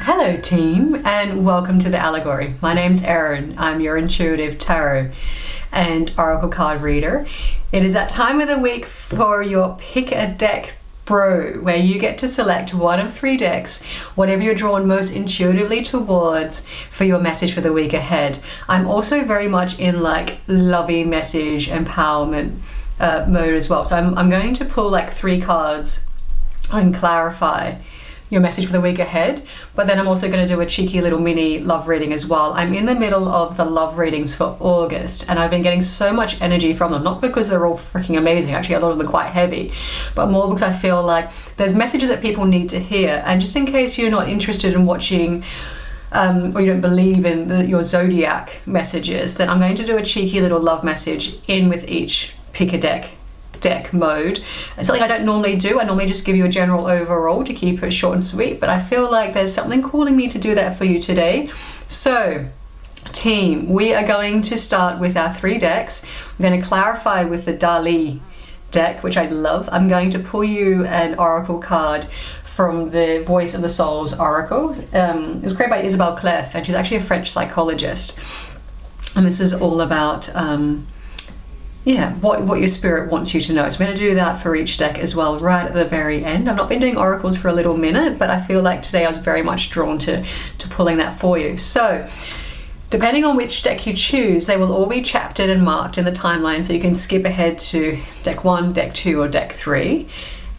Hello team, and welcome to the Allegory. My name's Erin. I'm your intuitive tarot and oracle card reader. It is that time of the week for your pick a deck brew, where you get to select one of 3 decks, whatever you're drawn most intuitively towards for your message for the week ahead. I'm also very much in like lovey message empowerment mode as well. So I'm going to pull like 3 cards and clarify your message for the week ahead, but then I'm also going to do a cheeky little mini love reading as well. I'm in the middle of the love readings for August, and I've been getting so much energy from them, not because they're all freaking amazing, actually a lot of them are quite heavy, but more because I feel like there's messages that people need to hear. And just in case you're not interested in watching or you don't believe in your zodiac messages, then I'm going to do a cheeky little love message in with each pick a deck mode. It's something I don't normally do. I normally just give you a general overall to keep it short and sweet, but I feel like there's something calling me to do that for you today. So team, we are going to start with our 3 decks. We're going to clarify with the Dali deck, which I love. I'm going to pull you an oracle card from the Voice of the Soul's Oracle. It was created by Isabelle Clef, and she's actually a French psychologist. And this is all about what your spirit wants you to know. So I'm going to do that for each deck as well, right at the very end. I've not been doing oracles for a little minute, but I feel like today I was very much drawn to pulling that for you. So depending on which deck you choose, they will all be chaptered and marked in the timeline, so you can skip ahead to deck 1, deck 2, or deck 3.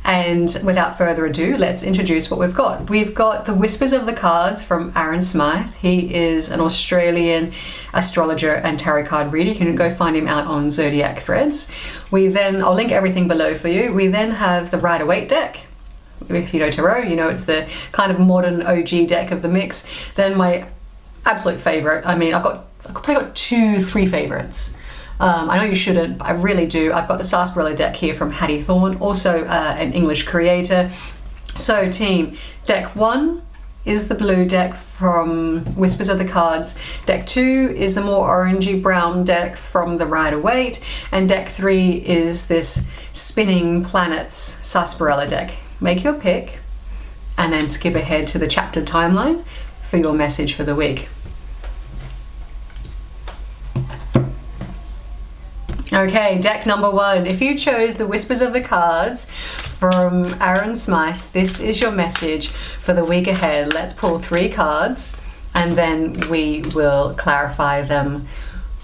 And without further ado, let's introduce what we've got. We've got the Whispers of the Cards from Aaron Smythe. He is an Australian astrologer and tarot card reader. You can go find him out on Zodiac Threads. I'll link everything below for you. We then have the Rider-Waite deck. If you know tarot, you know it's the kind of modern OG deck of the mix. Then my absolute favorite, I've probably got 2-3 favorites. I know you shouldn't, but I really do. I've got the Sarsparilla deck here from Hattie Thorne, also an English creator. So team, deck 1 is the blue deck from Whispers of the Cards. Deck 2 is the more orangey brown deck from the Rider-Waite, and deck 3 is this Spinning Planets Sarsparilla deck. Make your pick and then skip ahead to the chapter timeline for your message for the week. Okay, deck number 1. If you chose the Whispers of the Cards from Aaron Smythe, this is your message for the week ahead. Let's pull 3 cards and then we will clarify them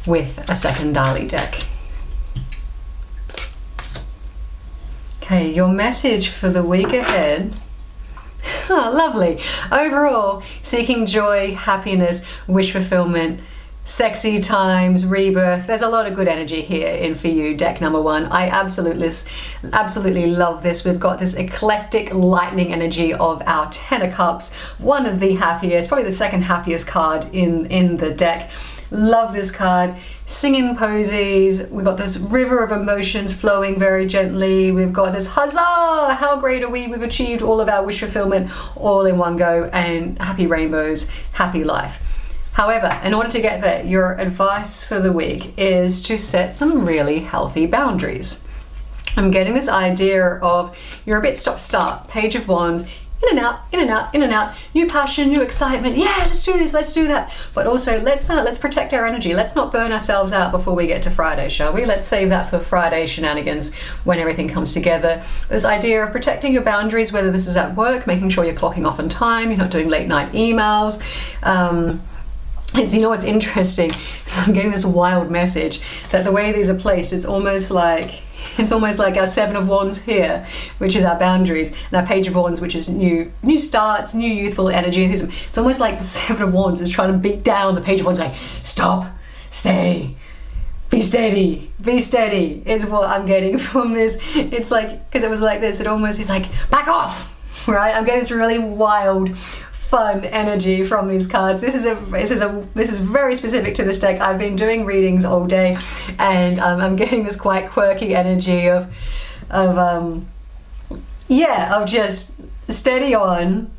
with a second Dali deck. Okay, your message for the week ahead. Oh, lovely. Overall, seeking joy, happiness, wish fulfillment, sexy times, rebirth. There's a lot of good energy here in for you, deck number 1. I absolutely love this. We've got this eclectic lightning energy of our 10 of Cups, one of the happiest, probably the second happiest card in the deck. Love this card. Singing posies. We've got this river of emotions flowing very gently. We've got this huzzah, how great are we? We've achieved all of our wish fulfillment all in one go, and happy rainbows, happy life. However, in order to get there, your advice for the week is to set some really healthy boundaries. I'm getting this idea of you're a bit stop-start, Page of Wands, in and out, in and out, in and out, new passion, new excitement, yeah, let's do this, let's do that. But also, let's protect our energy. Let's not burn ourselves out before we get to Friday, shall we? Let's save that for Friday shenanigans when everything comes together. This idea of protecting your boundaries, whether this is at work, making sure you're clocking off on time, you're not doing late night emails. You know what's interesting? So I'm getting this wild message that the way these are placed, it's almost like our 7 of Wands here, which is our boundaries, and our Page of Wands, which is new starts, new youthful energy. It's almost like the 7 of Wands is trying to beat down the Page of Wands, like stop, stay, be steady is what I'm getting from this. It's like, because it was like this, it's like back off, right? I'm getting this really wild, fun energy from these cards. This is very specific to this deck. I've been doing readings all day, and I'm getting this quite quirky energy of just steady on,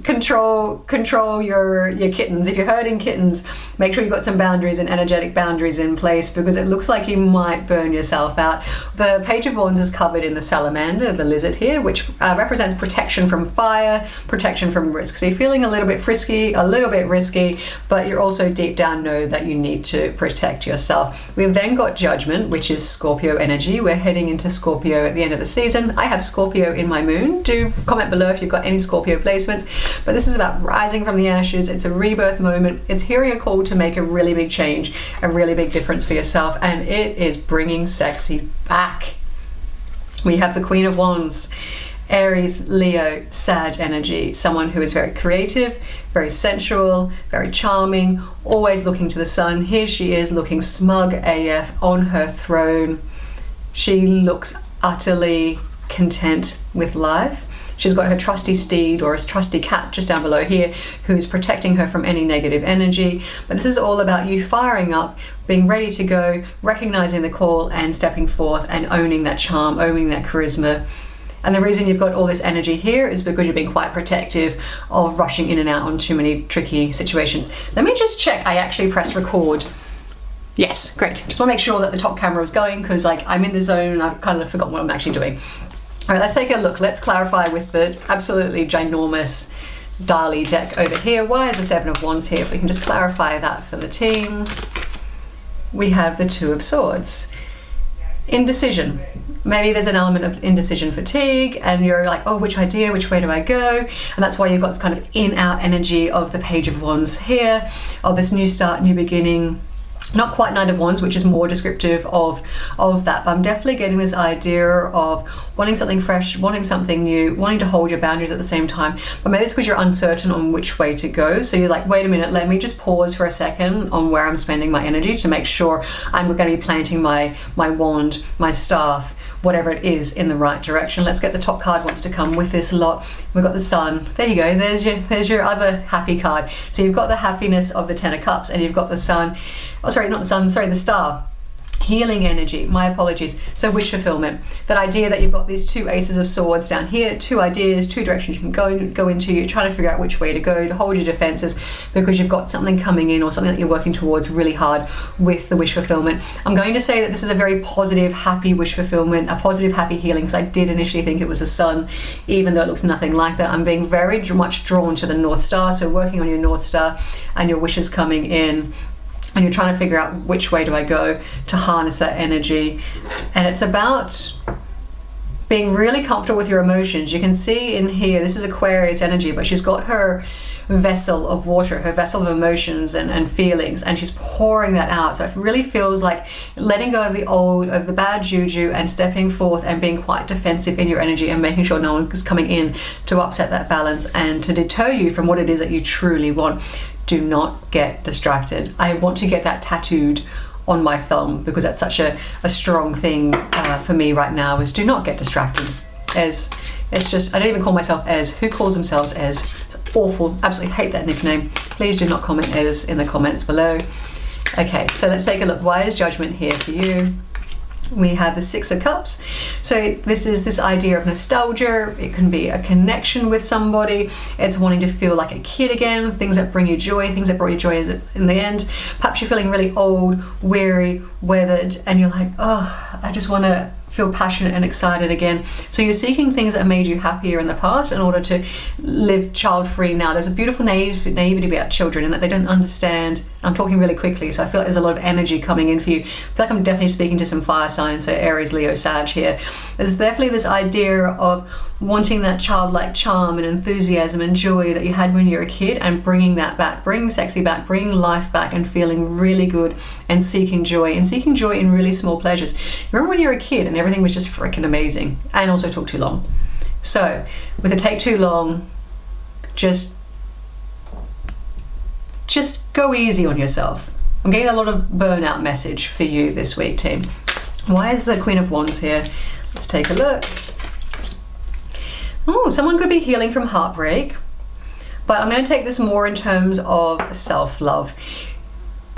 control your kittens. If you're herding kittens, make sure you've got some boundaries and energetic boundaries in place, because it looks like you might burn yourself out. The Page of Wands is covered in the salamander, the lizard here, which represents protection from fire, protection from risk. So you're feeling a little bit frisky, a little bit risky, but you're also deep down know that you need to protect yourself. We've then got Judgment, which is Scorpio energy. We're heading into Scorpio at the end of the season. I have Scorpio in my moon. Do comment below if you've got any Scorpio placements. But this is about rising from the ashes. It's a rebirth moment. It's hearing a call to make a really big change, a really big difference for yourself, and it is bringing sexy back. We have the Queen of Wands, Aries, Leo, Sag energy, someone who is very creative, very sensual, very charming, always looking to the sun. Here she is looking smug AF on her throne. She looks utterly content with life. She's got her trusty steed, or a trusty cat just down below here, who's protecting her from any negative energy. But this is all about you firing up, being ready to go, recognizing the call and stepping forth and owning that charm, owning that charisma. And the reason you've got all this energy here is because you've been quite protective of rushing in and out on too many tricky situations. Let me just check I actually pressed record. Yes, great. Just want to make sure that the top camera is going, because like I'm in the zone and I've kind of forgotten what I'm actually doing. All right, let's take a look. Let's clarify with the absolutely ginormous Dali deck over here. Why is the Seven of Wands here? If we can just clarify that for the team. We have the Two of Swords. Indecision. Maybe there's an element of indecision fatigue and you're like, oh, which idea, which way do I go? And that's why you've got this kind of in-out energy of the Page of Wands here, of this new start, new beginning. Not quite Knight of Wands, which is more descriptive of that, but I'm definitely getting this idea of wanting something fresh, wanting something new, wanting to hold your boundaries at the same time. But maybe it's because you're uncertain on which way to go. So you're like, wait a minute, let me just pause for a second on where I'm spending my energy to make sure I'm going to be planting my wand, my staff, whatever it is, in the right direction. Let's get the top card wants to come with this lot. We've got the Sun. There you go. There's your other happy card. So you've got the happiness of the Ten of Cups, and you've got the Sun. Oh, sorry, not the Sun. Sorry, the Star. Healing energy. My apologies. So wish fulfillment. That idea that you've got these two Aces of Swords down here, two ideas, two directions you can go into. You're trying to figure out which way to go, to hold your defenses, because you've got something coming in or something that you're working towards really hard with the wish fulfillment. I'm going to say that this is a very positive, happy wish fulfillment, a positive, happy healing, because I did initially think it was the Sun, even though it looks nothing like that. I'm being very much drawn to the North Star, so working on your North Star and your wishes coming in. And you're trying to figure out which way do I go to harness that energy. And it's about being really comfortable with your emotions. You can see in here, this is Aquarius energy, but she's got her vessel of water, her vessel of emotions and feelings, and she's pouring that out. So it really feels like letting go of the old, of the bad juju, and stepping forth and being quite defensive in your energy and making sure no one is coming in to upset that balance and to deter you from what it is that you truly want. Do not get distracted. I want to get that tattooed on my thumb, because that's such a strong thing for me right now, is do not get distracted. As it's just, I don't even call myself Ez. Who calls themselves Ez? It's awful. Absolutely hate that nickname. Please do not comment Ez in the comments below. Okay, so let's take a look. Why is Judgment here for you? We have the Six of Cups. So this is this idea of nostalgia. It can be a connection with somebody. It's wanting to feel like a kid again, things that bring you joy, things that brought you joy in the end. Perhaps you're feeling really old, weary, weathered, and you're like, oh, I just want to feel passionate and excited again. So you're seeking things that made you happier in the past in order to live child-free now. There's a beautiful naivety about children in that they don't understand. I'm talking really quickly, so I feel like there's a lot of energy coming in for you. I feel like I'm definitely speaking to some fire signs, so Aries, Leo, Sag here. There's definitely this idea of wanting that childlike charm and enthusiasm and joy that you had when you were a kid, and bringing that back, bringing sexy back, bringing life back, and feeling really good and seeking joy in really small pleasures. Remember when you were a kid and everything was just freaking amazing, and also took too long. So with it take too long, just go easy on yourself. I'm getting a lot of burnout message for you this week, team. Why is the Queen of Wands here? Let's take a look. Oh, someone could be healing from heartbreak, but I'm going to take this more in terms of self-love.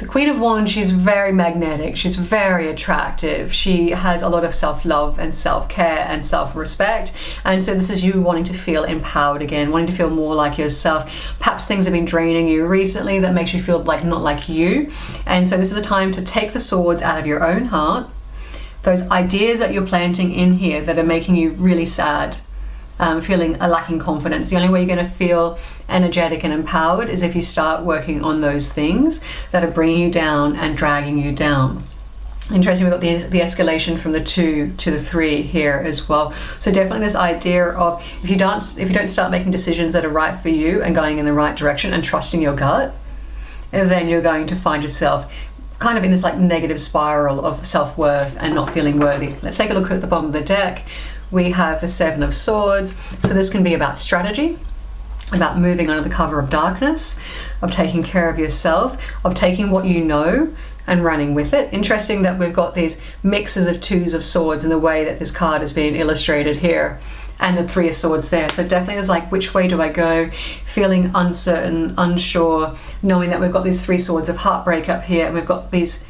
The Queen of Wands, she's very magnetic, she's very attractive, she has a lot of self-love and self-care and self-respect, and so this is you wanting to feel empowered again, wanting to feel more like yourself. Perhaps things have been draining you recently that makes you feel like not like you, and so this is a time to take the swords out of your own heart, those ideas that you're planting in here that are making you really sad, feeling lacking confidence. The only way you're going to feel energetic and empowered is if you start working on those things that are bringing you down and dragging you down. Interesting, we've got the escalation from the 2 to the 3 here as well. So definitely this idea of if you don't start making decisions that are right for you and going in the right direction and trusting your gut, then you're going to find yourself kind of in this like negative spiral of self-worth and not feeling worthy. Let's take a look at the bottom of the deck. We have the 7 of Swords. So this can be about strategy, about moving under the cover of darkness, of taking care of yourself, of taking what you know and running with it. Interesting that we've got these mixes of 2s of Swords in the way that this card is being illustrated here, and the 3 of Swords there. So definitely there's like, which way do I go? Feeling uncertain, unsure, knowing that we've got these 3 swords of heartbreak up here, and we've got these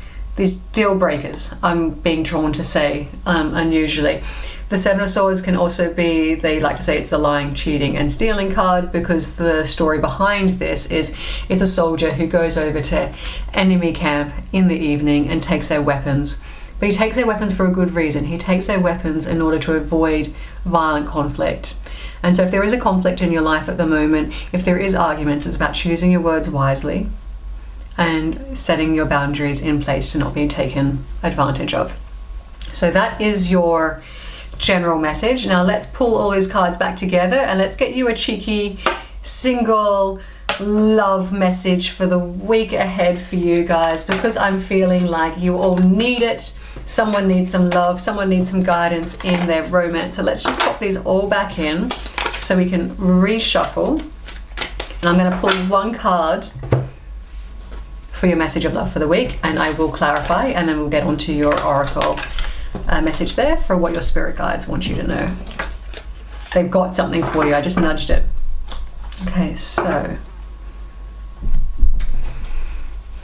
deal breakers, I'm being drawn to say, unusually. The 7 of Swords can also be, they like to say it's the lying, cheating and stealing card, because the story behind this is it's a soldier who goes over to enemy camp in the evening and takes their weapons. But he takes their weapons for a good reason. He takes their weapons in order to avoid violent conflict. And so if there is a conflict in your life at the moment, if there is arguments, it's about choosing your words wisely and setting your boundaries in place to not be taken advantage of. So that is your general message. Now let's pull all these cards back together and let's get you a cheeky single love message for the week ahead for you guys, because I'm feeling like you all need it. Someone needs some love, someone needs some guidance in their romance. So let's just pop these all back in so we can reshuffle. And I'm going to pull one card for your message of love for the week, and I will clarify, and then we'll get onto your oracle message there for what your spirit guides want you to know. They've got something for you. I just nudged it. Okay, so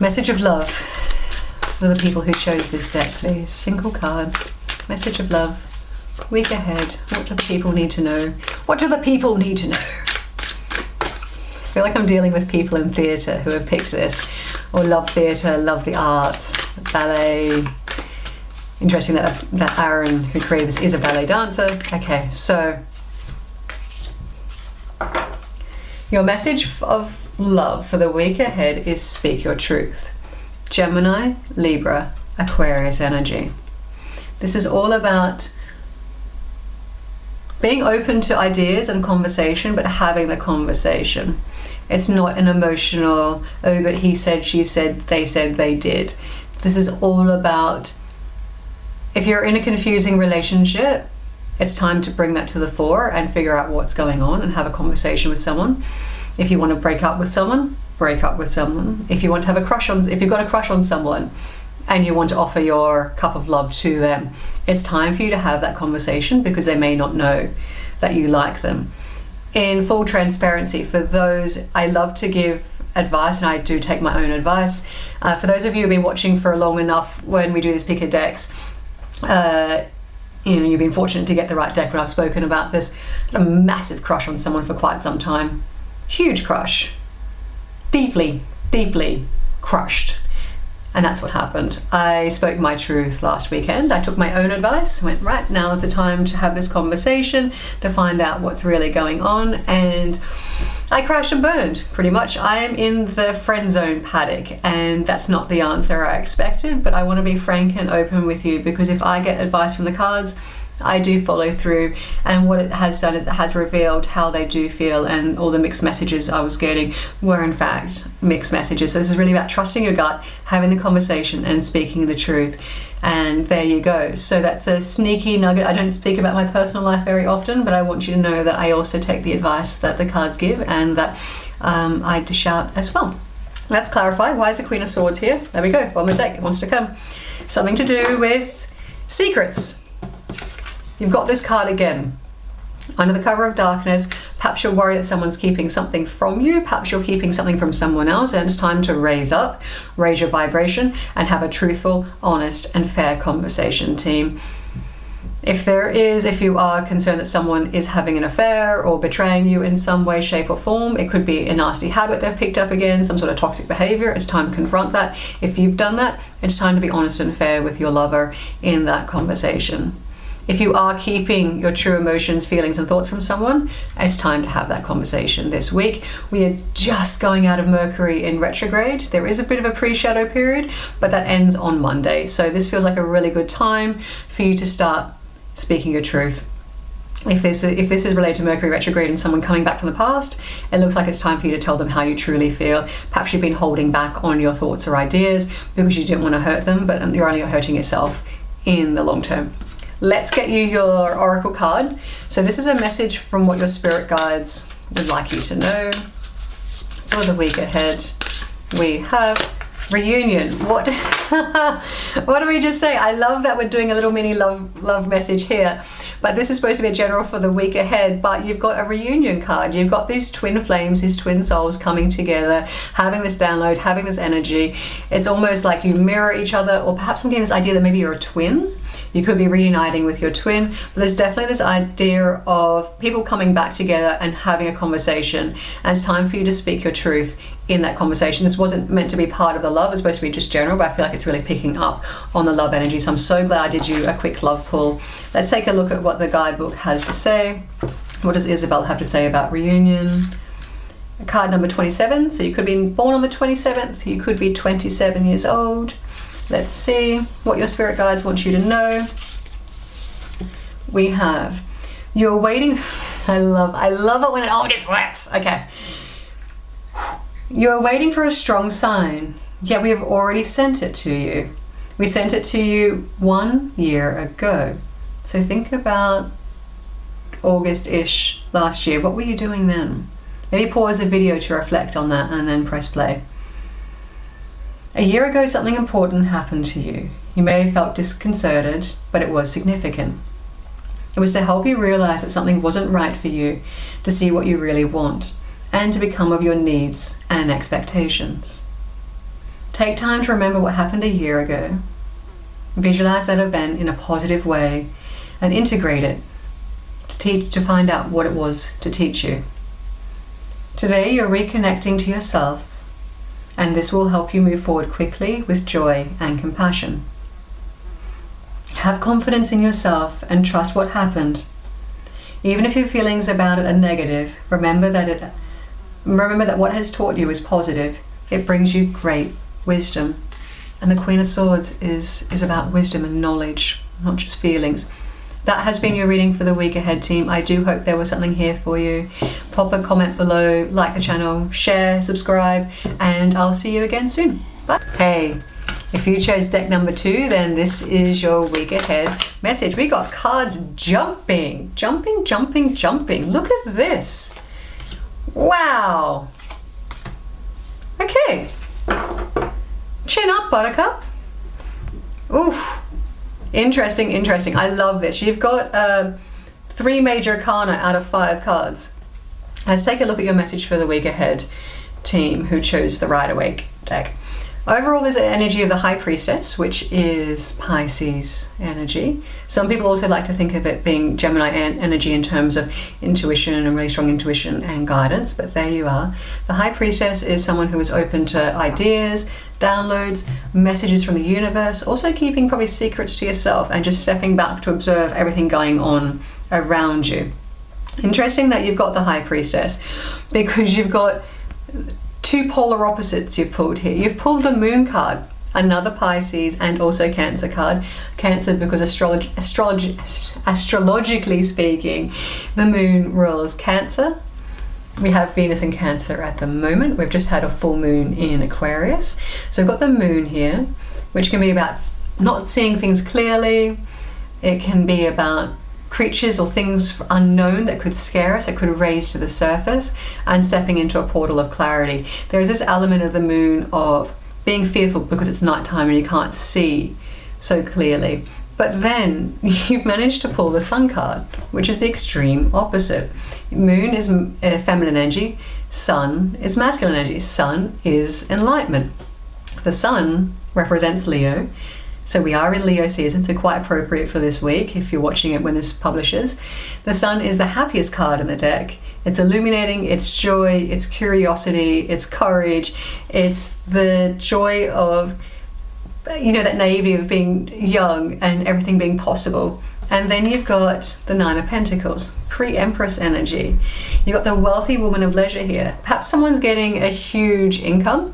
message of love for the people who chose this deck, please. Single card. Message of love. Week ahead. What do the people need to know? What do the people need to know? I feel like I'm dealing with people in theatre who have picked this, or love theatre, love the arts, ballet. Interesting that Aaron, who created this, is a ballet dancer. Okay, so your message of love for the week ahead is speak your truth. Gemini, Libra, Aquarius energy. This is all about being open to ideas and conversation, but having the conversation. It's not an emotional, oh, but he said, she said, they did. This is all about, if you're in a confusing relationship, it's time to bring that to the fore and figure out what's going on and have a conversation with someone. If you want to break up with someone, break up with someone. If you want to have a crush on, if you've got a crush on someone and you want to offer your cup of love to them, it's time for you to have that conversation, because they may not know that you like them. In full transparency, for those, I love to give advice, and I do take my own advice. For those of you who've been watching for long enough, when we do these pick of decks, you've been fortunate to get the right deck when I've spoken about this. I had a massive crush on someone for quite some time. Huge crush. Deeply, deeply crushed. And that's what happened. I spoke my truth last weekend. I took my own advice, went, right, now is the time to have this conversation, to find out what's really going on. And I crashed and burned, pretty much. I am in the friend zone paddock, and that's not the answer I expected, but I want to be frank and open with you, because if I get advice from the cards, I do follow through, and what it has done is it has revealed how they do feel, and all the mixed messages I was getting were in fact mixed messages. So this is really about trusting your gut, having the conversation and speaking the truth, and there you go. So that's a sneaky nugget. I don't speak about my personal life very often, but I want you to know that I also take the advice that the cards give, and that I dish out as well. Let's clarify, why is the Queen of Swords here? There we go, one more deck, it wants to come. Something to do with secrets. You've got this card again. Under the cover of darkness, perhaps you're worried that someone's keeping something from you, perhaps you're keeping something from someone else, and it's time to raise up, raise your vibration, and have a truthful, honest, and fair conversation, team. If you are concerned that someone is having an affair or betraying you in some way, shape, or form, it could be a nasty habit they've picked up again, some sort of toxic behavior, it's time to confront that. If you've done that, it's time to be honest and fair with your lover in that conversation. If you are keeping your true emotions, feelings, and thoughts from someone, it's time to have that conversation this week. We are just going out of Mercury in retrograde. There is a bit of a pre-shadow period, but that ends on Monday. So this feels like a really good time for you to start speaking your truth. If this is related to Mercury retrograde and someone coming back from the past, it looks like it's time for you to tell them how you truly feel. Perhaps you've been holding back on your thoughts or ideas because you didn't want to hurt them, but you're only hurting yourself in the long term. Let's get you your oracle card. So this is a message from what your spirit guides would like you to know for the week ahead. We have reunion. What what do we just say? I love that we're doing a little mini love message here, but this is supposed to be a general for the week ahead, but you've got a reunion card. You've got these twin flames, these twin souls coming together, having this download, having this energy. It's almost like you mirror each other, or perhaps I'm getting this idea that maybe you're a twin. You could be reuniting with your twin, but there's definitely this idea of people coming back together and having a conversation, and it's time for you to speak your truth in that conversation. This wasn't meant to be part of the love, it's supposed to be just general, but I feel like it's really picking up on the love energy, so I'm so glad I did you a quick love pull. Let's take a look at what the guidebook has to say. What does Isabel have to say about reunion? Card number 27, so you could be born on the 27th, you could be 27 years old. Let's see what your spirit guides want you to know. We have, you're waiting. I love it when it just works. Okay. You're waiting for a strong sign, yet we have already sent it to you. We sent it to you 1 year ago. So think about August-ish last year. What were you doing then? Maybe pause the video to reflect on that and then press play. A year ago, something important happened to you. You may have felt disconcerted, but it was significant. It was to help you realize that something wasn't right for you, to see what you really want, and to become of your needs and expectations. Take time to remember what happened a year ago. Visualize that event in a positive way and integrate it to find out what it was to teach you. Today, you're reconnecting to yourself, and this will help you move forward quickly with joy and compassion. Have confidence in yourself and trust what happened. Even if your feelings about it are negative, remember that what has taught you is positive. It brings you great wisdom. And the Queen of Swords is about wisdom and knowledge, not just feelings. That has been your reading for the week ahead, team. I do hope there was something here for you. Pop a comment below, like the channel, share, subscribe, and I'll see you again soon. Bye. Hey, if you chose deck number 2, then this is your week ahead message. We got cards jumping. Look at this. Wow. Okay. Chin up, Buttercup. Oof. Interesting. I love this. You've got 3 major arcana out of 5 cards. Let's take a look at your message for the week ahead, team who chose the Rider-Waite deck. Overall, there's an energy of the High Priestess, which is Pisces energy. Some people also like to think of it being Gemini energy in terms of intuition and really strong intuition and guidance, but there you are. The High Priestess is someone who is open to ideas, downloads, messages from the universe, also keeping probably secrets to yourself and just stepping back to observe everything going on around you. Interesting that you've got the High Priestess, because you've got 2 polar opposites you've pulled here. You've pulled the Moon card, another Pisces, and also Cancer card. Cancer because astrologically speaking, the Moon rules Cancer. We have Venus in Cancer at the moment. We've just had a full moon in Aquarius. So we've got the Moon here, which can be about not seeing things clearly. It can be about creatures or things unknown that could scare us, that could raise to the surface, and stepping into a portal of clarity. There's this element of the Moon of being fearful because it's nighttime and you can't see so clearly. But then you've managed to pull the Sun card, which is the extreme opposite. Moon is feminine energy, Sun is masculine energy. Sun is enlightenment. The Sun represents Leo. So we are in Leo season, so quite appropriate for this week if you're watching it when this publishes. The Sun is the happiest card in the deck. It's illuminating, it's joy, it's curiosity, it's courage, it's the joy of, that naivety of being young and everything being possible. And then you've got the Nine of Pentacles, pre-Empress energy. You've got the wealthy woman of leisure here. Perhaps someone's getting a huge income.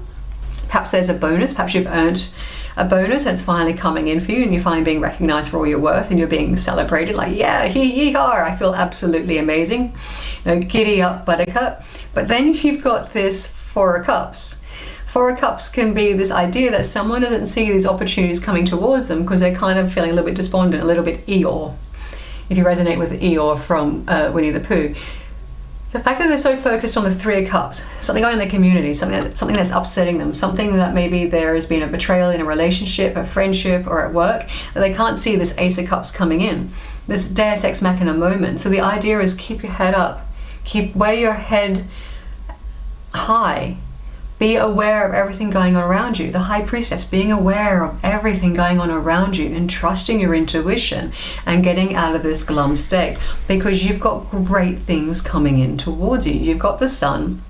Perhaps there's a bonus. Perhaps you've earned a bonus and it's finally coming in for you and you're finally being recognized for all your worth and you're being celebrated like, yeah, yee-haw, I feel absolutely amazing. Giddy up, buttercup. But then you've got this Four of Cups. Four of Cups can be this idea that someone doesn't see these opportunities coming towards them because they're kind of feeling a little bit despondent, a little bit Eeyore. If you resonate with Eeyore from Winnie the Pooh. The fact that they're so focused on the Three of Cups, something going on in the community, something that's upsetting them, something that maybe there has been a betrayal in a relationship, a friendship, or at work, that they can't see this Ace of Cups coming in. This Deus Ex Machina moment. So the idea is keep your head up. Wear your head high. Be aware of everything going on around you. The High Priestess, being aware of everything going on around you and trusting your intuition and getting out of this glum state, because you've got great things coming in towards you. You've got the Sun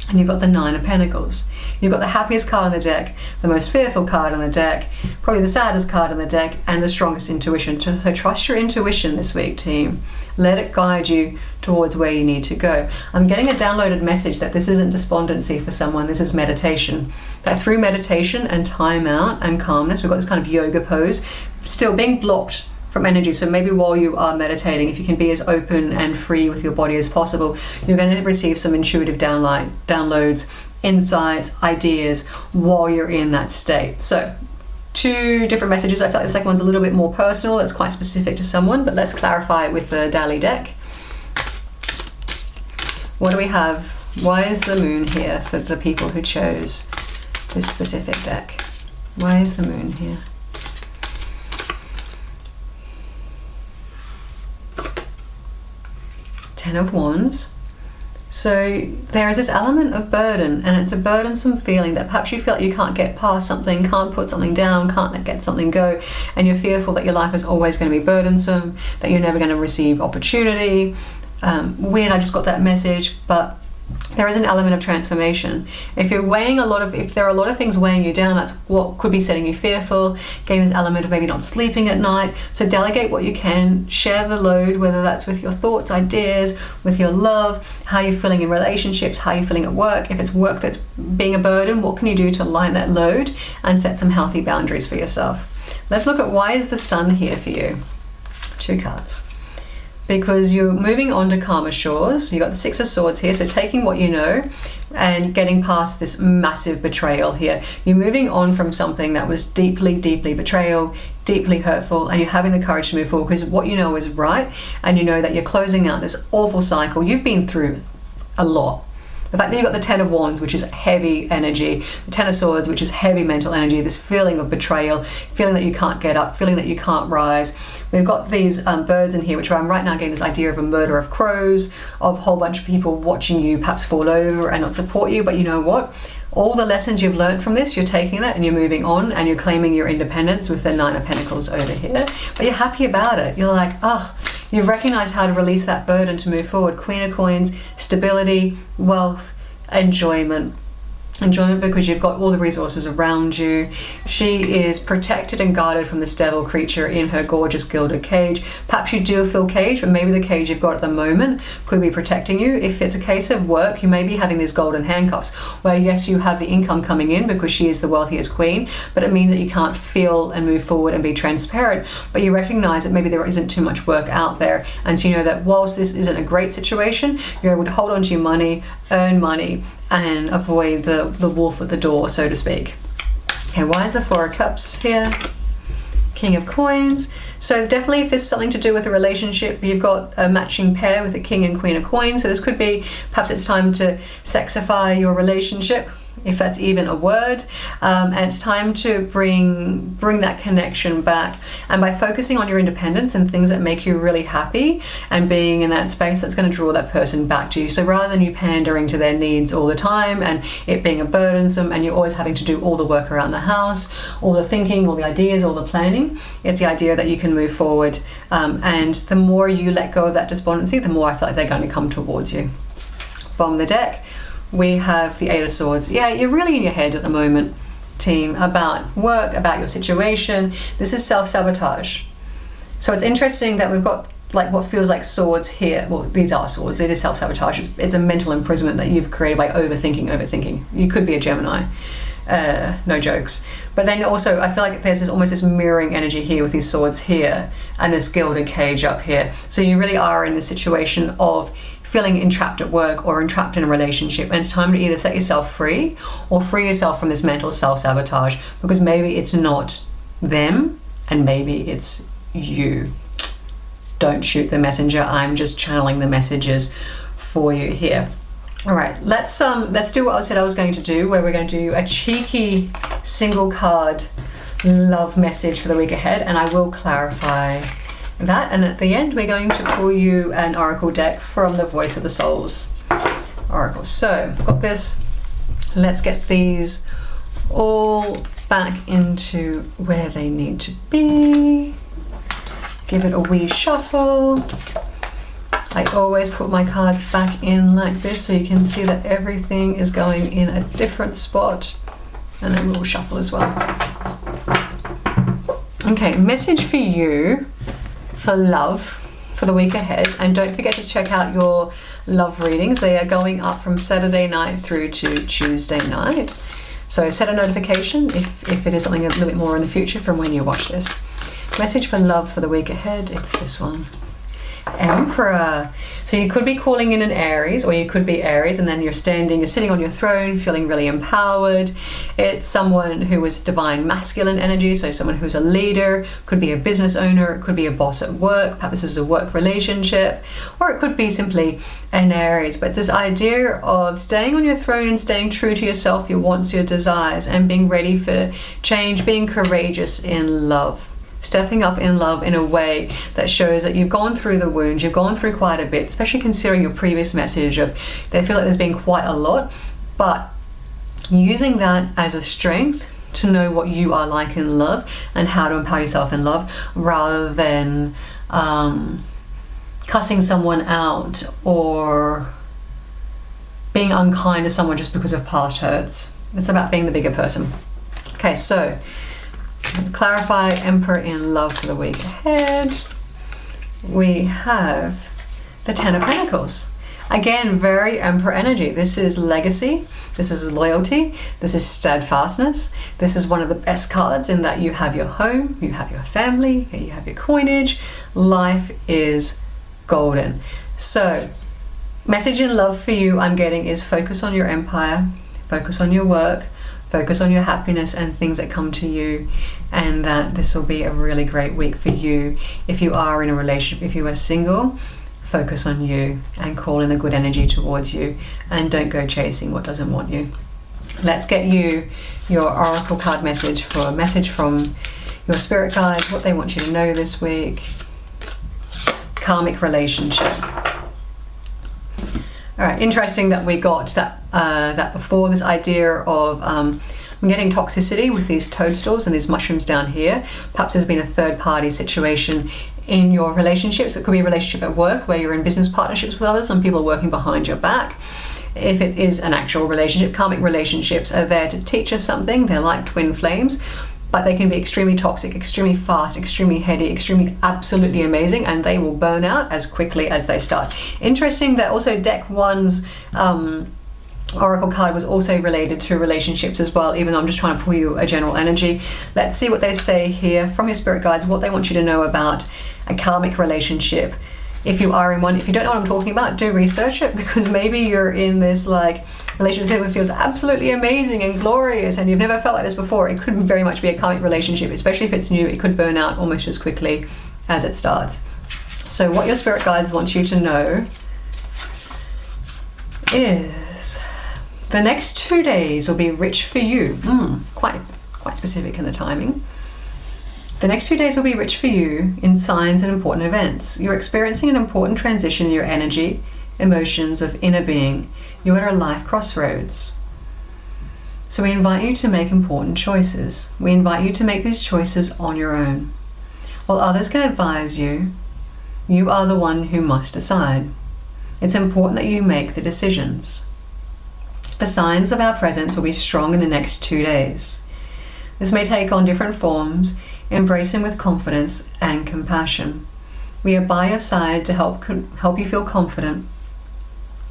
and you've got the Nine of Pentacles. You've got the happiest card on the deck, the most fearful card on the deck, probably the saddest card on the deck, and the strongest intuition. So trust your intuition this week, team. Let it guide you towards where you need to go. I'm getting a downloaded message that this isn't despondency for someone, this is meditation. That through meditation and time out and calmness, we've got this kind of yoga pose, still being blocked from energy. So maybe while you are meditating, if you can be as open and free with your body as possible, you're going to receive some intuitive downloads, insights, ideas while you're in that state. So 2 different messages. I feel like the second one's a little bit more personal. It's quite specific to someone, but let's clarify it with the Dali deck. What do we have? Why is the moon here for the people who chose this specific deck? Why is the moon here? Ten of Wands. So there is this element of burden, and it's a burdensome feeling that perhaps you feel like you can't get past something, can't put something down, can't let get something go, and you're fearful that your life is always going to be burdensome, that you're never going to receive opportunity. Weird, I just got that message, but there is an element of transformation. If there are a lot of things weighing you down, that's what could be setting you fearful, getting this element of maybe not sleeping at night. So delegate what you can, share the load, whether that's with your thoughts, ideas, with your love, how you're feeling in relationships, how you're feeling at work. If it's work that's being a burden, what can you do to lighten that load and set some healthy boundaries for yourself? Let's look at why is the Sun here for you? 2 cards. Because you're moving on to calmer shores. You've got the Six of Swords here, so taking what you know and getting past this massive betrayal here. You're moving on from something that was deeply, deeply betrayal, deeply hurtful, and you're having the courage to move forward because what you know is right, and you know that you're closing out this awful cycle. You've been through a lot. The fact that you've got the Ten of Wands, which is heavy energy, the Ten of Swords, which is heavy mental energy, this feeling of betrayal, feeling that you can't get up, feeling that you can't rise. We've got these birds in here, which I'm right now getting this idea of a murder of crows, of a whole bunch of people watching you perhaps fall over and not support you. But you know what? All the lessons you've learned from this, you're taking that and you're moving on and you're claiming your independence with the Nine of Pentacles over here. But you're happy about it. You're like, oh, you've recognized how to release that burden to move forward. Queen of Coins, stability, wealth, enjoyment. Enjoyment because you've got all the resources around you. She is protected and guarded from this devil creature in her gorgeous gilded cage. Perhaps you do feel caged, but maybe the cage you've got at the moment could be protecting you. If it's a case of work, you may be having these golden handcuffs where yes, you have the income coming in because she is the wealthiest queen, but it means that you can't feel and move forward and be transparent. But you recognize that maybe there isn't too much work out there, and so you know that whilst this isn't a great situation, you're able to hold on to your money, earn money, and avoid the wolf at the door, so to speak. Okay, why is the Four of Cups here? King of Coins. So definitely if there's something to do with a relationship, you've got a matching pair with the King and Queen of Coins. So this could be, perhaps it's time to sexify your relationship. if that's even a word, and it's time to bring that connection back. And by focusing on your independence and things that make you really happy and being in that space, that's going to draw that person back to you. So rather than you pandering to their needs all the time and it being a burdensome and you're always having to do all the work around the house, all the thinking, all the ideas, all the planning, it's the idea that you can move forward, and the more you let go of that despondency, the more I feel like they're going to come towards you. From the deck, we have the Eight of Swords. Yeah, you're really in your head at the moment, team, about work, about your situation. This is self-sabotage. So it's interesting that we've got like what feels like swords here. Well, these are swords. It is self-sabotage. It's a mental imprisonment that you've created by overthinking. You could be a Gemini. No jokes. But then also I feel like there's almost this mirroring energy here with these swords here and this gilded cage up here. So you really are in the situation of feeling entrapped at work or entrapped in a relationship, and it's time to either set yourself free or free yourself from this mental self-sabotage, because maybe it's not them and maybe it's you. Don't shoot the messenger. I'm just channeling the messages for you here. All right, let's do what I said I was going to do, where we're going to do a cheeky single card love message for the week ahead, and I will clarify that, and at the end we're going to pull you an oracle deck from the Voice of the Souls oracle. So I've got this. Let's get these all back into where they need to be. Give it a wee shuffle. I always put my cards back in like this so you can see that everything is going in a different spot, and then we'll shuffle as well. Okay, message for you for love for the week ahead, and don't forget to check out your love readings. They are going up from Saturday night through to Tuesday night, so set a notification if it is something a little bit more in the future from when you watch this. Message for love for the week ahead, it's this one. Emperor. So you could be calling in an Aries, or you could be Aries and then you're sitting on your throne feeling really empowered. It's someone who is divine masculine energy, so someone who's a leader, could be a business owner, it could be a boss at work, perhaps this is a work relationship, or it could be simply an Aries. But it's this idea of staying on your throne and staying true to yourself, your wants, your desires, and being ready for change, being courageous in love. Stepping up in love in a way that shows that you've gone through the wounds, you've gone through quite a bit, especially considering your previous message of they feel like there's been quite a lot, but using that as a strength to know what you are like in love and how to empower yourself in love, rather than cussing someone out or being unkind to someone just because of past hurts. It's about being the bigger person. Okay, so clarify Emperor in love for the week ahead. We have the Ten of Pentacles. Again, very Emperor energy. This is legacy, this is loyalty, this is steadfastness. This is one of the best cards in that you have your home, you have your family, you have your coinage. Life is golden. So, message in love for you I'm getting is focus on your empire, focus on your work, focus on your happiness and things that come to you, and that this will be a really great week for you. If you are in a relationship, if you are single, focus on you and call in the good energy towards you, and don't go chasing what doesn't want you. Let's get you your oracle card message from your spirit guides, what they want you to know this week. Karmic relationship. All right, interesting that we got that before, this idea of I'm getting toxicity with these toadstools and these mushrooms down here. Perhaps there's been a third party situation in your relationships. It could be a relationship at work where you're in business partnerships with others and people are working behind your back. If it is an actual relationship, karmic relationships are there to teach us something. They're like twin flames, but they can be extremely toxic, extremely fast, extremely heady, extremely absolutely amazing, and they will burn out as quickly as they start. Interesting that also deck 1's oracle card was also related to relationships as well, even though I'm just trying to pull you a general energy. Let's see what they say here from your spirit guides, what they want you to know about a karmic relationship. If you are in one, if you don't know what I'm talking about, do research it, because maybe you're in this like relationship that feels absolutely amazing and glorious and you've never felt like this before. It could very much be a karmic relationship, especially if it's new. It could burn out almost as quickly as it starts. So what your spirit guides want you to know is The next 2 days will be rich for you. Quite specific in the timing. The next 2 days will be rich for you in signs and important events. You're experiencing an important transition in your energy, emotions of inner being. You're at a life crossroads. So we invite you to make important choices. We invite you to make these choices on your own. While others can advise you, you are the one who must decide. It's important that you make the decisions. The signs of our presence will be strong in the next 2 days. This may take on different forms. Embrace him with confidence and compassion. We are by your side to help you feel confident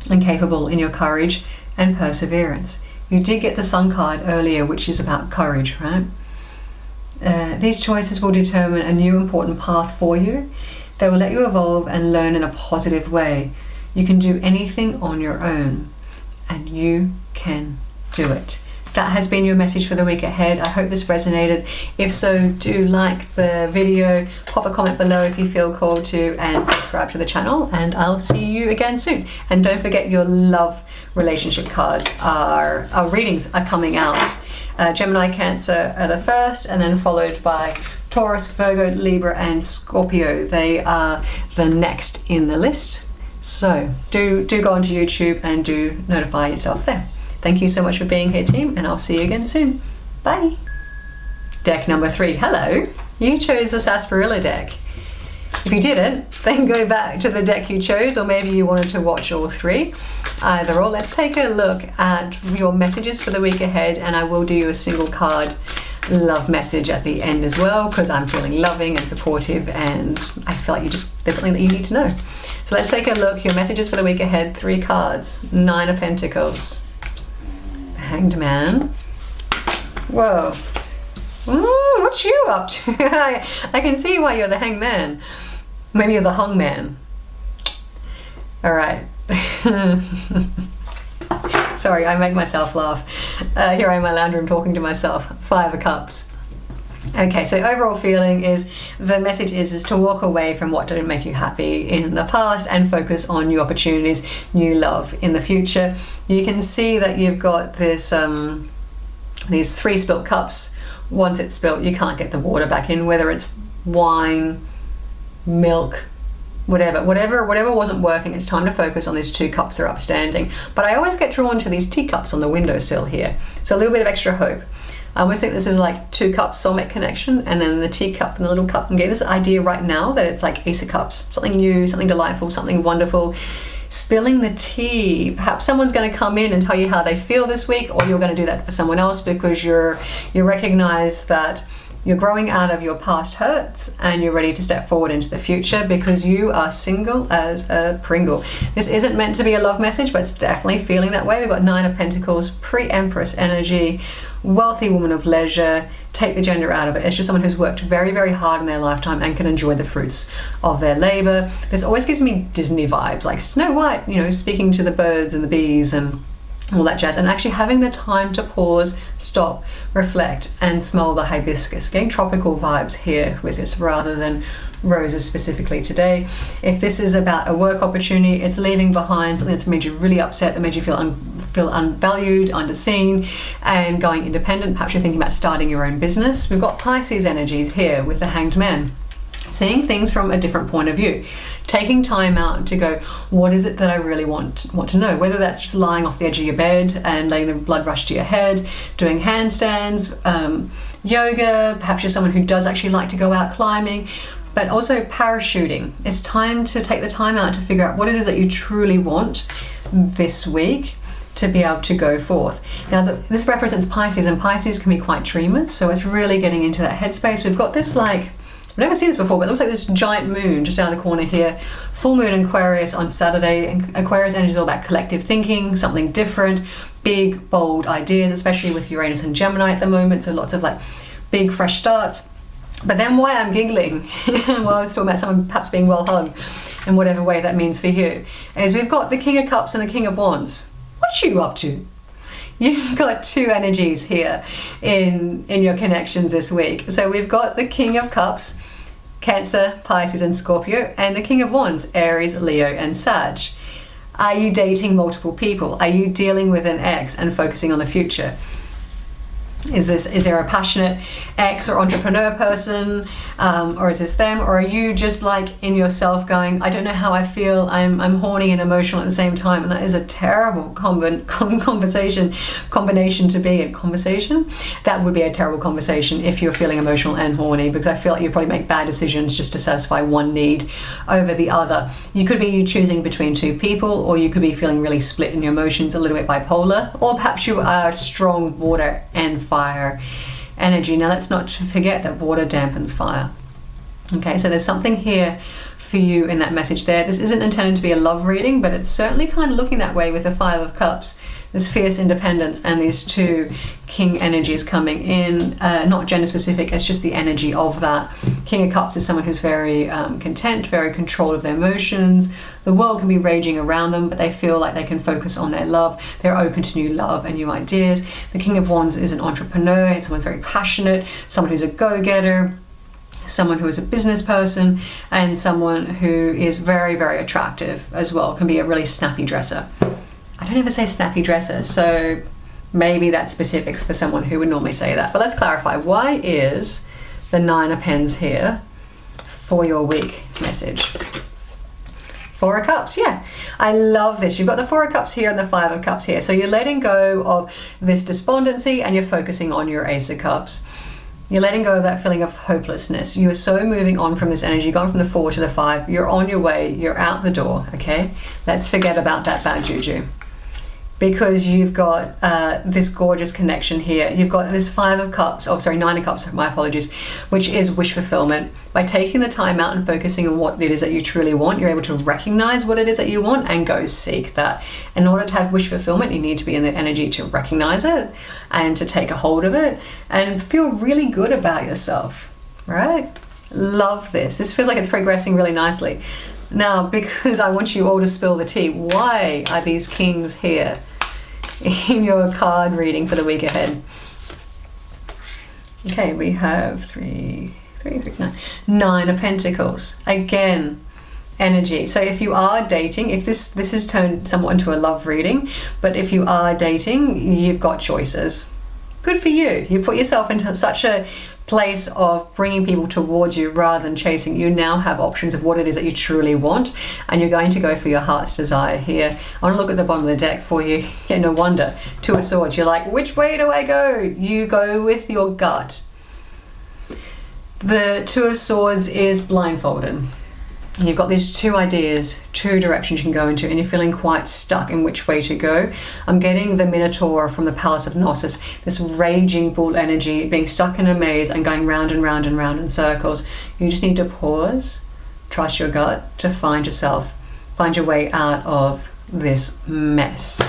and capable in your courage and perseverance. You did get the Sun card earlier, which is about courage, right? These choices will determine a new important path for you. They will let you evolve and learn in a positive way. You can do anything on your own, and you can do it. That has been your message for the week ahead. I hope this resonated. If so, do like the video, pop a comment below if you feel called to, and subscribe to the channel, and I'll see you again soon. And don't forget, your love relationship cards our readings are coming out. Gemini, Cancer are the first, and then followed by Taurus, Virgo, Libra, and Scorpio. They are the next in the list. So do go onto YouTube and do notify yourself there. Thank you so much for being here, team, and I'll see you again soon. Bye. Deck number 3. Hello. You chose the Sarsparilla deck. If you didn't, then go back to the deck you chose, or maybe you wanted to watch all 3. Either or. Let's take a look at your messages for the week ahead, and I will do you a single card love message at the end as well, because I'm feeling loving and supportive, and I feel like there's something that you need to know. So let's take a look. Your messages for the week ahead. 3 cards. 9 of Pentacles. Hanged Man. Whoa. Ooh, what you up to? I can see why you're the Hanged Man. Maybe you're the Hung Man. All right. Sorry, I make myself laugh. Here I am in my lounge room talking to myself. 5 of Cups. Okay, so overall feeling is, the message is to walk away from what didn't make you happy in the past and focus on new opportunities, new love in the future. You can see that you've got this these 3 spilt cups. Once it's spilt, you can't get the water back in, whether it's wine, milk, whatever wasn't working. It's time to focus on these 2 cups that are upstanding. But I always get drawn to these teacups on the windowsill here. So a little bit of extra hope. I always think this is like 2 cups soulmate connection, and then the teacup and the little cup. And get this idea right now that it's like Ace of Cups, something new, something delightful, something wonderful. Spilling the tea. Perhaps someone's going to come in and tell you how they feel this week, or you're going to do that for someone else because you recognize that you're growing out of your past hurts and you're ready to step forward into the future because you are single as a Pringle. This isn't meant to be a love message, but it's definitely feeling that way. We've got 9 of Pentacles, pre-Empress energy, wealthy woman of leisure. Take the gender out of it. It's just someone who's worked very, very hard in their lifetime and can enjoy the fruits of their labor. This always gives me Disney vibes, like Snow White, speaking to the birds and the bees and all that jazz, and actually having the time to pause, stop, reflect, and smell the hibiscus. Getting tropical vibes here with this rather than roses specifically today. If this is about a work opportunity, it's leaving behind something that's made you really upset, that made you feel unvalued, underseen, and going independent. Perhaps you're thinking about starting your own business. We've got Pisces energies here with the Hanged Man. Seeing things from a different point of view, taking time out to go, what is it that I really want to know? Whether that's just lying off the edge of your bed and letting the blood rush to your head, doing handstands, yoga. Perhaps you're someone who does actually like to go out climbing, but also parachuting. It's time to take the time out to figure out what it is that you truly want this week to be able to go forth. Now this represents Pisces, and Pisces can be quite dreamers, so it's really getting into that headspace. We've got this I've never seen this before, but it looks like this giant moon just down the corner here. Full moon in Aquarius on Saturday. And Aquarius energy is all about collective thinking, something different, big, bold ideas, especially with Uranus and Gemini at the moment. So lots of big, fresh starts. But then why I'm giggling while I was talking about someone perhaps being well hung in whatever way that means for you, is we've got the King of Cups and the King of Wands. What you up to? You've got 2 energies here in your connections this week. So we've got the King of Cups, Cancer, Pisces, and Scorpio, and the King of Wands, Aries, Leo, and Sag. Are you dating multiple people? Are you dealing with an ex and focusing on the future? Is there a passionate ex or entrepreneur person, or is this them, or are you just like in yourself going, I don't know how I feel, I'm horny and emotional at the same time? And that is a terrible combination to be in. Conversation? That would be a terrible conversation if you're feeling emotional and horny, because I feel like you probably make bad decisions just to satisfy one need over the other. You could be choosing between two people, or you could be feeling really split in your emotions, a little bit bipolar, or perhaps you are strong water and fire energy. Now let's not forget that water dampens fire. Okay, so there's something here for you in that message there. This isn't intended to be a love reading, but it's certainly kind of looking that way with the Five of Cups. This fierce independence and these two King energies coming in, not gender specific, it's just the energy of that. King of Cups is someone who's very content, very controlled of their emotions. The world can be raging around them, but they feel like they can focus on their love. They're open to new love and new ideas. The King of Wands is an entrepreneur. It's someone very passionate, someone who's a go-getter, someone who is a business person, and someone who is very, very attractive as well. Can be a really snappy dresser. I don't ever say snappy dresser, so maybe that's specific for someone who would normally say that. But let's clarify. Why is the Nine of Pens here for your week message? Four of Cups, yeah. I love this. You've got the Four of Cups here and the Five of Cups here. So you're letting go of this despondency and you're focusing on your Ace of Cups. You're letting go of that feeling of hopelessness. You are so moving on from this energy. You've gone from the 4 to the 5. You're on your way. You're out the door, okay? Let's forget about that bad juju. Because you've got this gorgeous connection here. You've got this Nine of Cups, my apologies, which is wish fulfillment. By taking the time out and focusing on what it is that you truly want, you're able to recognize what it is that you want and go seek that. In order to have wish fulfillment, you need to be in the energy to recognize it and to take a hold of it and feel really good about yourself, right? Love this. This feels like it's progressing really nicely. Now, because I want you all to spill the tea, why are these kings here in your card reading for the week ahead? Okay, we have Nine of Pentacles. Again, energy. So if you are dating, if this has turned somewhat into a love reading, but if you are dating, you've got choices. Good for you. You put yourself into such a place of bringing people towards you rather than chasing. You now have options of what it is that you truly want, and you're going to go for your heart's desire here. I want to look at the bottom of the deck for you. Yeah, no wonder. Two of Swords. You're like, which way do I go? You go with your gut. The Two of Swords is blindfolded. You've got these two ideas, two directions you can go into, and you're feeling quite stuck in which way to go. I'm getting the Minotaur from the Palace of Knossos, this raging bull energy, being stuck in a maze and going round and round and round in circles. You just need to pause, trust your gut to find yourself, find your way out of this mess.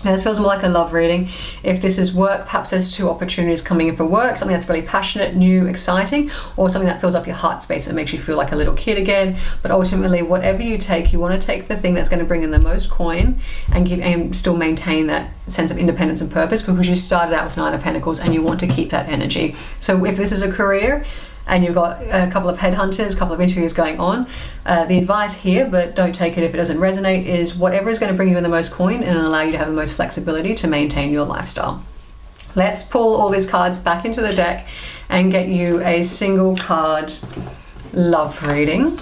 Now, this feels more like a love reading. If this is work, perhaps there's two opportunities coming in for work, something that's really passionate, new, exciting, or something that fills up your heart space and makes you feel like a little kid again. But ultimately, whatever you take, you want to take the thing that's going to bring in the most coin and still maintain that sense of independence and purpose, because you started out with Nine of Pentacles and you want to keep that energy. So if this is a career, and you've got a couple of headhunters, a couple of interviews going on, the advice here, but don't take it if it doesn't resonate, is whatever is going to bring you in the most coin and allow you to have the most flexibility to maintain your lifestyle. Let's pull all these cards back into the deck and get you a single card love reading.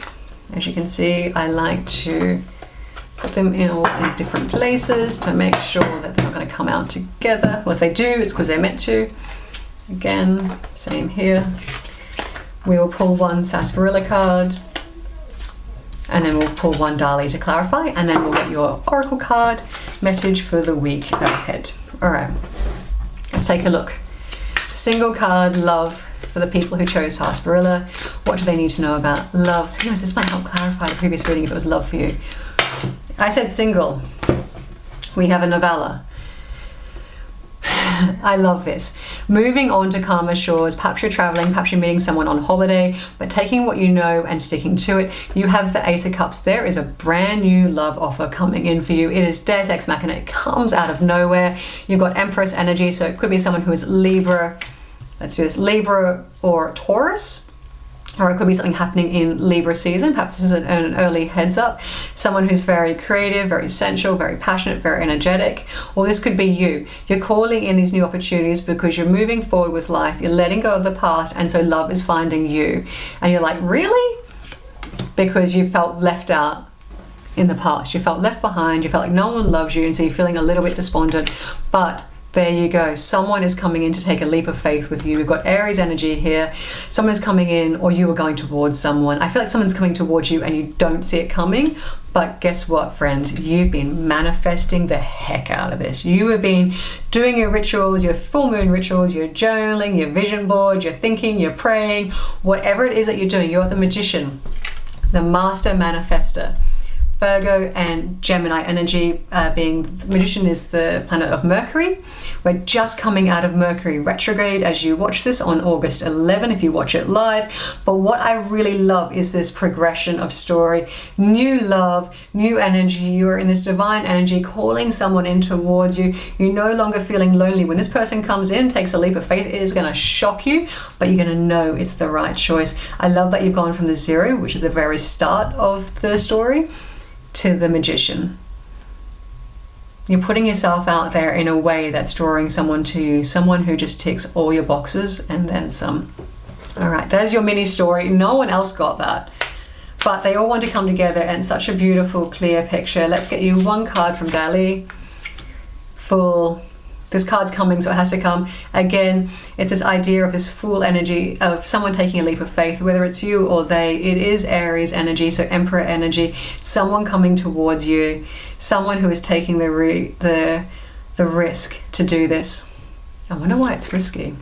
As you can see, I like to put them in all in different places to make sure that they're not going to come out together. Well, if they do, it's because they're meant to. Again, same here. We will pull one Sarsparilla card, and then we'll pull one Dali to clarify, and then we'll get your Oracle card message for the week ahead. All right, let's take a look. Single card love for the people who chose Sarsparilla. What do they need to know about love? Who knows, this might help clarify the previous reading if it was love for you. I said single. We have a novella. I love this. Moving on to calmer shores. Perhaps you're traveling, perhaps you're meeting someone on holiday, but taking what you know and sticking to it. You have the Ace of Cups. There is a brand new love offer coming in for you. It is Deus Ex Machina. It comes out of nowhere. You've got Empress energy, so it could be someone who is Libra. Let's do this. Libra or Taurus. or it could be something happening in Libra season. Perhaps this is an early heads up. Someone who's very creative, very sensual, very passionate, very energetic. Or this could be you. You're calling in these new opportunities because you're moving forward with life. You're letting go of the past, and so love is finding you. And you're like, really? Because you felt left out in the past. You felt left behind. You felt like no one loves you, and so you're feeling a little bit despondent. But there you go. Someone is coming in to take a leap of faith with you. We've got Aries energy here. Someone is coming in, or you are going towards someone. I feel like someone's coming towards you and you don't see it coming. But guess what, friend? You've been manifesting the heck out of this. You have been doing your rituals, your full moon rituals, your journaling, your vision board, your thinking, your praying, whatever it is that you're doing. You're the magician, the master manifester. Virgo and Gemini energy, being magician is the planet of Mercury. We're just coming out of Mercury retrograde as you watch this on August 11 if you watch it live. But what I really love is this progression of story. New love, new energy. You're in this divine energy calling someone in towards you. You're no longer feeling lonely. When this person comes in, takes a leap of faith, it is going to shock you, but you're going to know it's the right choice. I love that you've gone from the 0, which is the very start of the story, to the magician. You're putting yourself out there in a way that's drawing someone to you, someone who just ticks all your boxes and then some. All right, there's your mini story. No one else got that, but they all want to come together in such a beautiful, clear picture. Let's get you one card from Dali. Full. This card's coming, so it has to come. Again, it's this idea of this full energy of someone taking a leap of faith, whether it's you or they. It is Aries energy, so Emperor energy. Someone coming towards you, someone who is taking the risk to do this. I wonder why it's risky.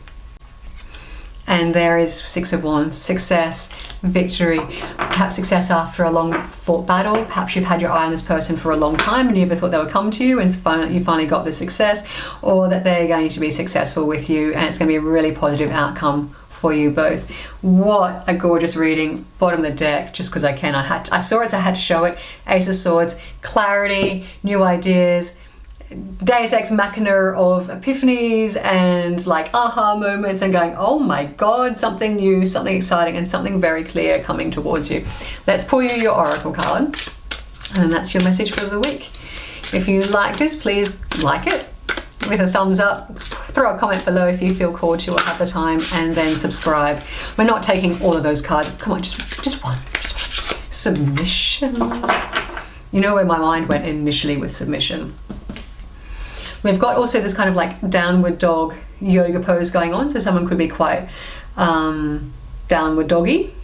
And there is 6 of Wands, success, victory, perhaps success after a long fought battle. Perhaps you've had your eye on this person for a long time and you never thought they would come to you, and you finally got the success, or that they're going to be successful with you and it's going to be a really positive outcome for you both. What a gorgeous reading. Bottom of the deck, just because I can. I saw it, so I had to show it. Ace of Swords, clarity, new ideas, Deus Ex Machina of epiphanies and like aha moments and going, oh my god, something new, something exciting, and something very clear coming towards you. Let's pull you your oracle card, and that's your message for the week. If you like this, please like it with a thumbs up, throw a comment below if you feel called to or have the time, and then subscribe. We're not taking all of those cards. Come on, just one. Submission. You know where my mind went initially with submission. We've got also this kind of like downward dog yoga pose going on, so someone could be quite downward doggy.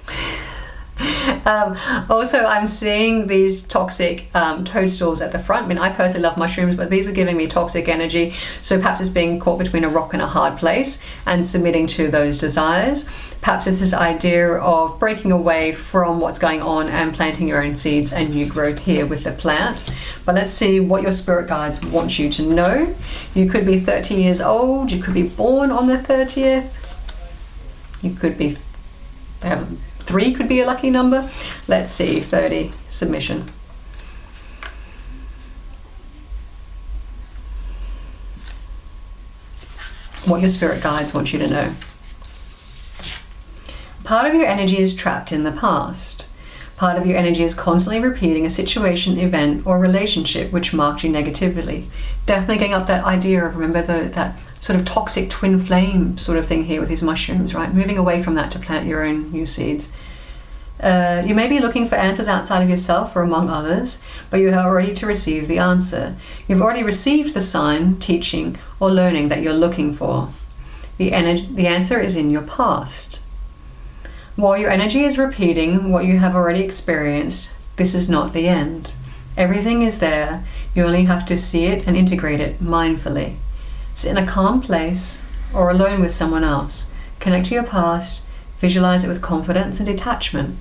Also, I'm seeing these toxic toadstools at the front. I mean, I personally love mushrooms, but these are giving me toxic energy. So perhaps it's being caught between a rock and a hard place and submitting to those desires. Perhaps it's this idea of breaking away from what's going on and planting your own seeds and new growth here with the plant. But let's see what your spirit guides want you to know. You could be 30 years old. You could be born on the 30th. You could be... 3 could be a lucky number. Let's see, 30, submission. What your spirit guides want you to know. Part of your energy is trapped in the past. Part of your energy is constantly repeating a situation, event, or relationship which marked you negatively. Definitely getting up that idea of, remember that sort of toxic twin flame sort of thing here with these mushrooms, right? Moving away from that to plant your own new seeds. You may be looking for answers outside of yourself or among others, but you are ready to receive the answer. You've already received the sign, teaching, or learning that you're looking for. The answer is in your past. While your energy is repeating what you have already experienced, this is not the end. Everything is there. You only have to see it and integrate it mindfully. Sit in a calm place or alone with someone else. Connect to your past. Visualize it with confidence and detachment.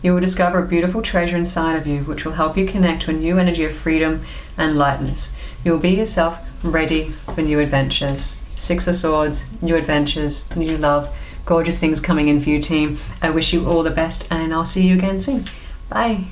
You will discover a beautiful treasure inside of you, which will help you connect to a new energy of freedom and lightness. You will be yourself, ready for new adventures. 6 of Swords, new adventures, new love, gorgeous things coming in for you, team. I wish you all the best, and I'll see you again soon. Bye.